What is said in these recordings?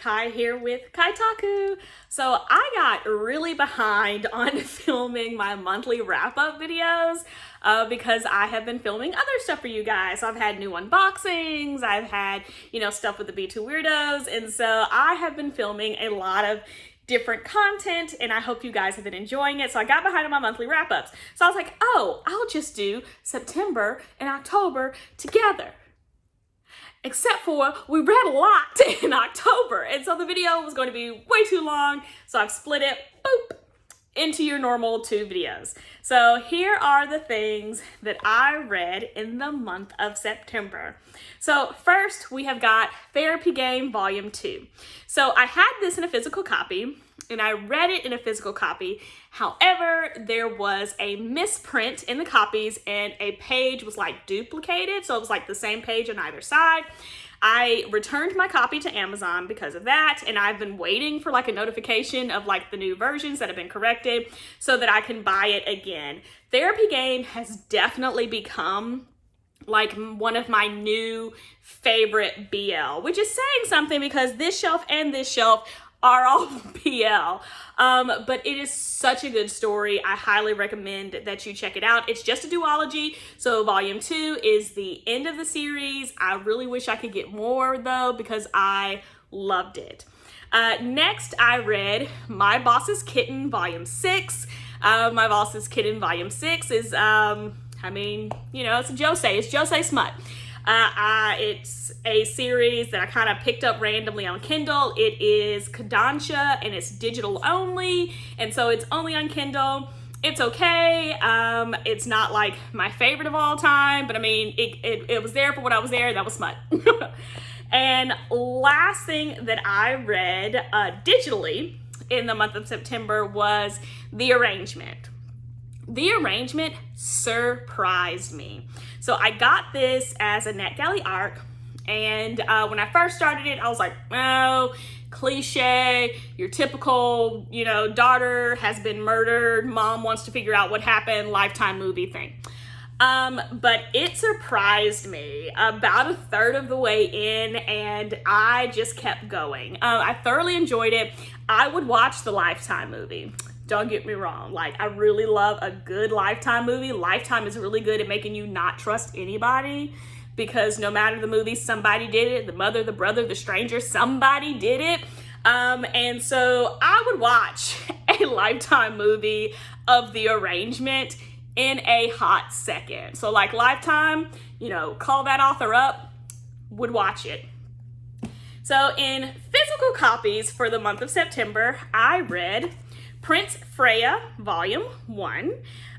Kai here with Kaitaku. So I got really behind on filming my monthly wrap-up videos because I have been filming other stuff for you guys. So I've had new unboxings, I've had, stuff with the B2 Weirdos, and so I have been filming a lot of different content, and I hope you guys have been enjoying it. So I got behind on my monthly wrap-ups. So I was like, oh, I'll just do September and October together. Except for we read a lot in October, and so the video was going to be way too long, so I've split it, into your normal 2 videos. So here are the things that I read in the month of September. So first, we have got Therapy Game Volume 2. So I had this in a physical copy, and I read it in a physical copy. However, there was a misprint in the copies and a page was like duplicated. So it was like the same page on either side. I returned my copy to Amazon because of that, and I've been waiting for like a notification of like the new versions that have been corrected so that I can buy it again. Therapy Game has definitely become like one of my new favorite BL, which is saying something because this shelf and this shelf are all BL. But it is such a good story. I highly recommend that you check it out. It's just a duology, so volume 2 is the end of the series. I really wish I could get more though because I loved it. Next, I read My Boss's Kitten Volume 6. My Boss's Kitten Volume 6 is, it's a josei. It's josei smut. It's a series that I kind of picked up randomly on Kindle. It is Kodansha and it's digital only, and so it's only on Kindle. It's okay. It's not like my favorite of all time, but I mean, it was there for what I was there. That was smut. And last thing that I read digitally in the month of September was The Arrangement. The Arrangement surprised me. So I got this as a NetGalley ARC, and when I first started it, I was like, oh, cliche, your typical, daughter has been murdered, mom wants to figure out what happened, Lifetime movie thing. But it surprised me about a third of the way in, and I just kept going. I thoroughly enjoyed it. I would watch the Lifetime movie. Don't get me wrong. Like, I really love a good Lifetime movie. Lifetime is really good at making you not trust anybody because no matter the movie, somebody did it. The mother, the brother, the stranger, somebody did it. And so I would watch a Lifetime movie of The Arrangement in a hot second. So like Lifetime, call that author up, would watch it. So in physical copies for the month of September, I read Prince Freya, Volume 1,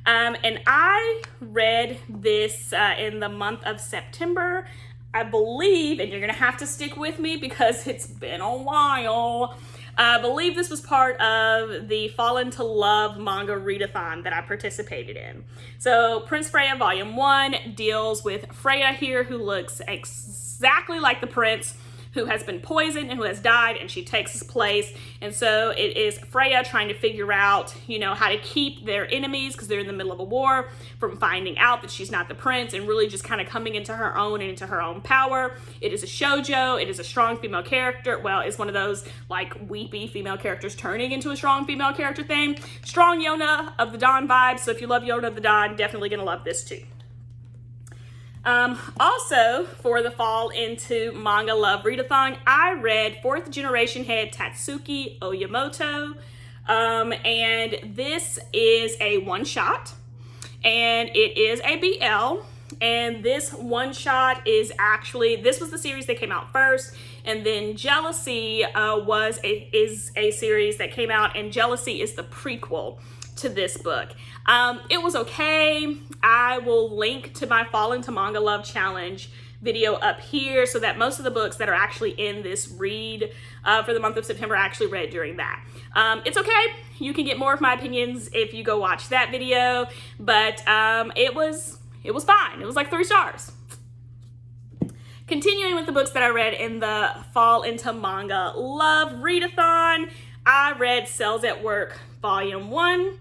and I read this in the month of September, I believe, and you're going to have to stick with me because it's been a while. I believe this was part of the Fall into Love manga readathon that I participated in. So Prince Freya, Volume 1 deals with Freya here, who looks exactly like the prince, who has been poisoned and who has died, and she takes his place. And so it is Freya trying to figure out, how to keep their enemies, because they're in the middle of a war, from finding out that she's not the prince and really just kind of coming into her own and into her own power. It is a shoujo. It is a strong female character. Well, it's one of those like weepy female characters turning into a strong female character thing. Strong Yona of the Dawn vibes. So if you love Yona of the Dawn, definitely gonna love this too. Also, for the Fall into Manga Love Readathon, I read 4th Generation Head Tatsuki Oyamoto, and this is a one-shot, and it is a BL, and this one-shot is actually, this was the series that came out first, and then Jealousy is a series that came out, and Jealousy is the prequel to this book. It was okay. I will link to my Fall into Manga Love Challenge video up here so that most of the books that are actually in this read for the month of September I actually read during that. It's okay. You can get more of my opinions if you go watch that video, but it was fine. It was like 3 stars. Continuing with the books that I read in the Fall into Manga Love Readathon, I read Cells at Work Volume 1.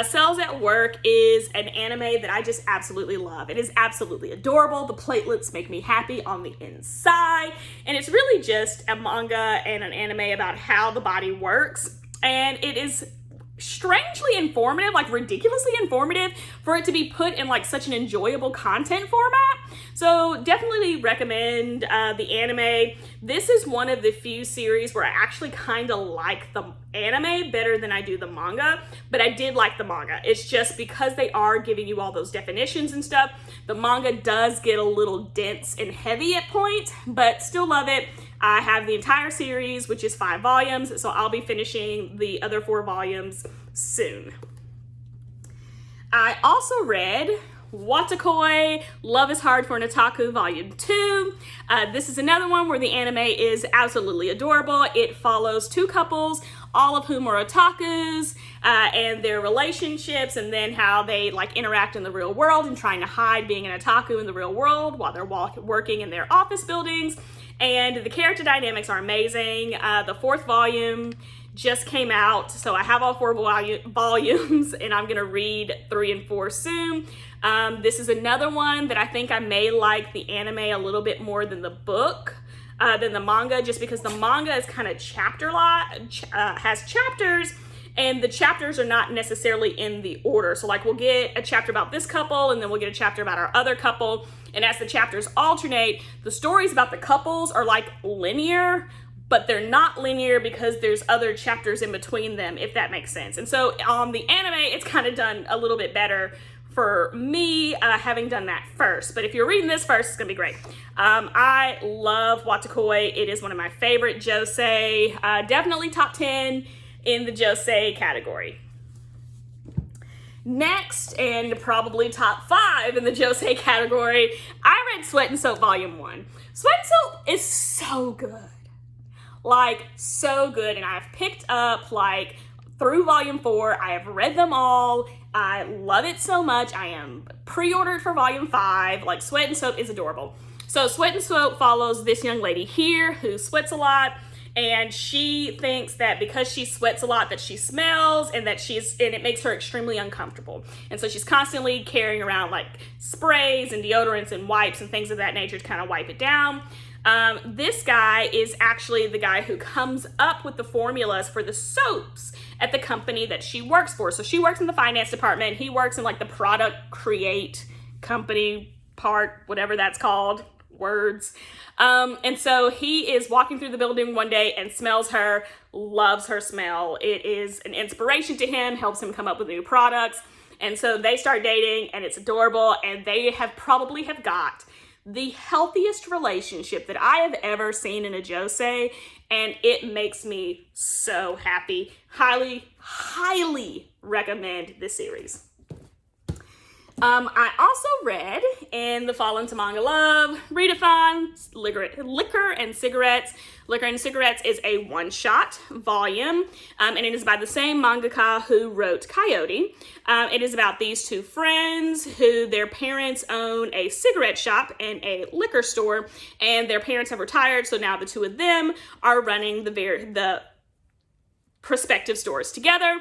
Cells at Work is an anime that I just absolutely love. It is absolutely adorable. The platelets make me happy on the inside. And it's really just a manga and an anime about how the body works. And it is strangely informative, like ridiculously informative for it to be put in like such an enjoyable content format. So definitely recommend the anime. This is one of the few series where I actually kind of like the anime better than I do the manga, but I did like the manga. It's just because they are giving you all those definitions and stuff, the manga does get a little dense and heavy at points, but still love it. I have the entire series, which is 5 volumes, so I'll be finishing the other 4 volumes soon. I also read Watakoi, Love is Hard for an Otaku, Volume 2. This is another one where the anime is absolutely adorable. It follows 2 couples, all of whom are otakus, and their relationships, and then how they like interact in the real world and trying to hide being an otaku in the real world while they're working in their office buildings. And the character dynamics are amazing. The 4th volume just came out, so I have all 4 volumes, and I'm gonna read 3 and 4 soon. This is another one that I think I may like the anime a little bit more than the book, than the manga, just because the manga is kind of has chapters, and the chapters are not necessarily in the order. So like we'll get a chapter about this couple, and then we'll get a chapter about our other couple. And as the chapters alternate, the stories about the couples are like linear, but they're not linear because there's other chapters in between them, if that makes sense. And so on the anime, it's kind of done a little bit better for me, having done that first. But if you're reading this first, it's gonna be great. I love Watakoi. It is one of my favorite josei, definitely top 10 in the josei category. Next, and probably top 5 in the josei category, I read Sweat and Soap Volume 1. Sweat and Soap is so good. Like, so good. And I've picked up, like, through Volume 4. I have read them all. I love it so much. I am pre-ordered for Volume 5. Like, Sweat and Soap is adorable. So Sweat and Soap follows this young lady here who sweats a lot. And she thinks that because she sweats a lot that she smells, and that it makes her extremely uncomfortable. And so she's constantly carrying around like sprays and deodorants and wipes and things of that nature to kind of wipe it down. This guy is actually the guy who comes up with the formulas for the soaps at the company that she works for. So she works in the finance department. He works in like the product create company part, whatever that's called, words. And so he is walking through the building one day and smells her, loves her smell. It is an inspiration to him, helps him come up with new products. And so they start dating, and it's adorable. And they probably have got the healthiest relationship that I have ever seen in a josei. And it makes me so happy. Highly, highly recommend this series. I also read In the Fall into Manga Love, Readathon, Liquor and Cigarettes. Liquor and Cigarettes is a one-shot volume, and it is by the same mangaka who wrote Coyote. It is about these 2 friends who their parents own a cigarette shop and a liquor store, and their parents have retired, so now the 2 of them are running the prospective stores together.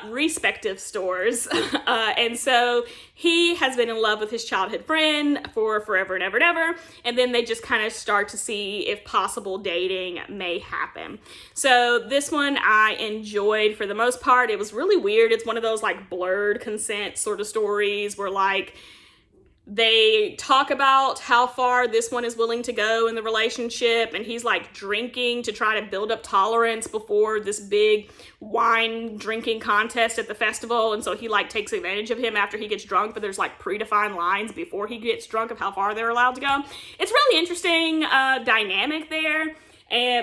Respective stores. And so he has been in love with his childhood friend for forever and ever and ever. And then they just kind of start to see if possible dating may happen. So this one I enjoyed for the most part. It was really weird. It's one of those like blurred consent sort of stories where like they talk about how far this one is willing to go in the relationship, and he's like drinking to try to build up tolerance before this big wine drinking contest at the festival, and so he like takes advantage of him after he gets drunk, but there's like predefined lines before he gets drunk of how far they're allowed to go. It's really interesting dynamic there.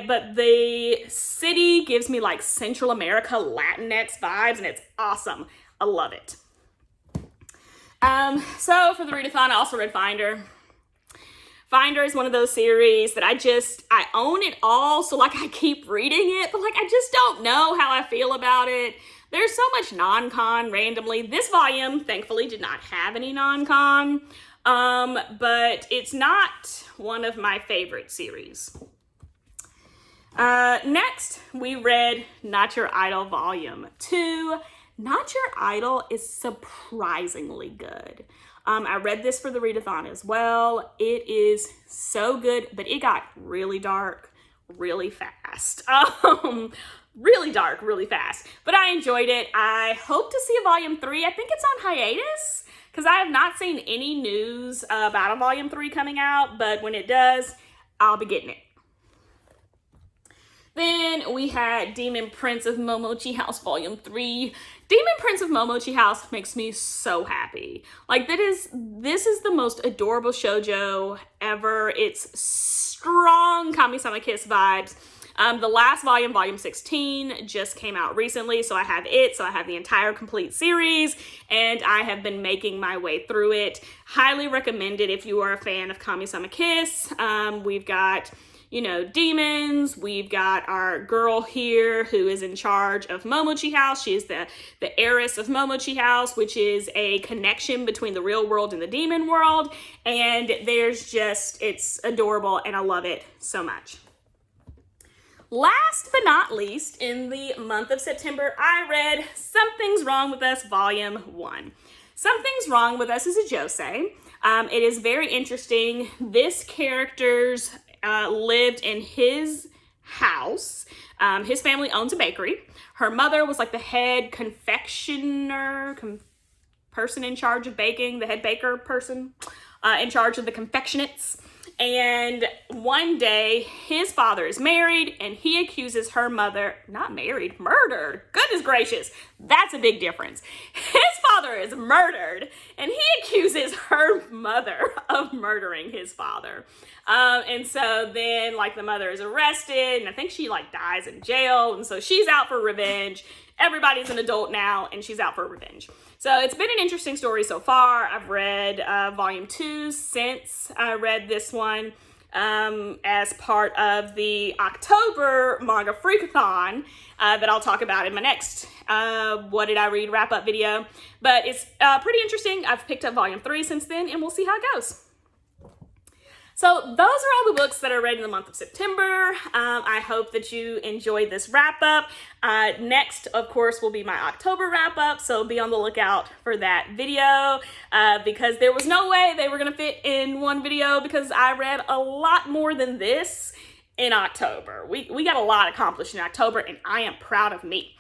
But the city gives me like Central America Latinx vibes, and it's awesome. I love it. So for the readathon, I also read Finder. Finder is one of those series that I own it all, so like I keep reading it, but like I just don't know how I feel about it. There's so much non-con randomly. This volume, thankfully, did not have any non-con, but it's not one of my favorite series. Next, we read Not Your Idol Volume 2. Not Your Idol is surprisingly good. I read this for the readathon as well. It is so good, but it got really dark really fast. Really dark, really fast. But I enjoyed it. I hope to see a volume 3. I think it's on hiatus because I have not seen any news about a volume 3 coming out, but when it does, I'll be getting it. Then we had Demon Prince of Momochi House Volume 3. Demon Prince of Momochi House makes me so happy. Like, this is the most adorable shoujo ever. It's strong Kami-sama Kiss vibes. The last volume, volume 16, just came out recently, so I have it. So I have the entire complete series, and I have been making my way through it. Highly recommend it if you are a fan of Kami-sama Kiss. We've got, you know, demons. We've got our girl here who is in charge of Momochi House. She is the heiress of Momochi House, which is a connection between the real world and the demon world. And it's adorable, and I love it so much. Last but not least, in the month of September, I read Something's Wrong with Us, Volume 1. Something's Wrong with Us is a josei. It is very interesting. This character's lived in his house. His family owns a bakery. Her mother was like the head confectioner, person in charge of baking, the head baker person in charge of the confectionates. And one day, his father is married, and he accuses her mother, not married, murdered. Goodness gracious, that's a big difference. His father is murdered, and he accuses her mother of murdering his father. And so then, like, the mother is arrested, and I think she, like, dies in jail, and so she's out for revenge. Everybody's an adult now, and she's out for revenge. So it's been an interesting story so far. I've read volume 2 since I read this one as part of the October Manga Freakathon that I'll talk about in my next What Did I Read wrap-up video. But it's pretty interesting. I've picked up volume 3 since then, and we'll see how it goes. So those are all the books that I read in the month of September. I hope that you enjoyed this wrap-up. Next, of course, will be my October wrap-up, so be on the lookout for that video because there was no way they were going to fit in one video because I read a lot more than this in October. We got a lot accomplished in October, and I am proud of me.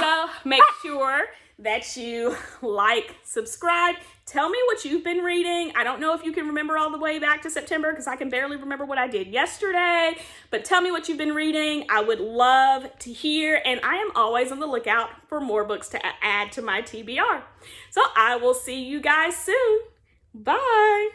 So make sure that you like, subscribe, tell me what you've been reading. I don't know if you can remember all the way back to September because I can barely remember what I did yesterday, but tell me what you've been reading. I would love to hear, and I am always on the lookout for more books to add to my TBR. So I will see you guys soon. Bye.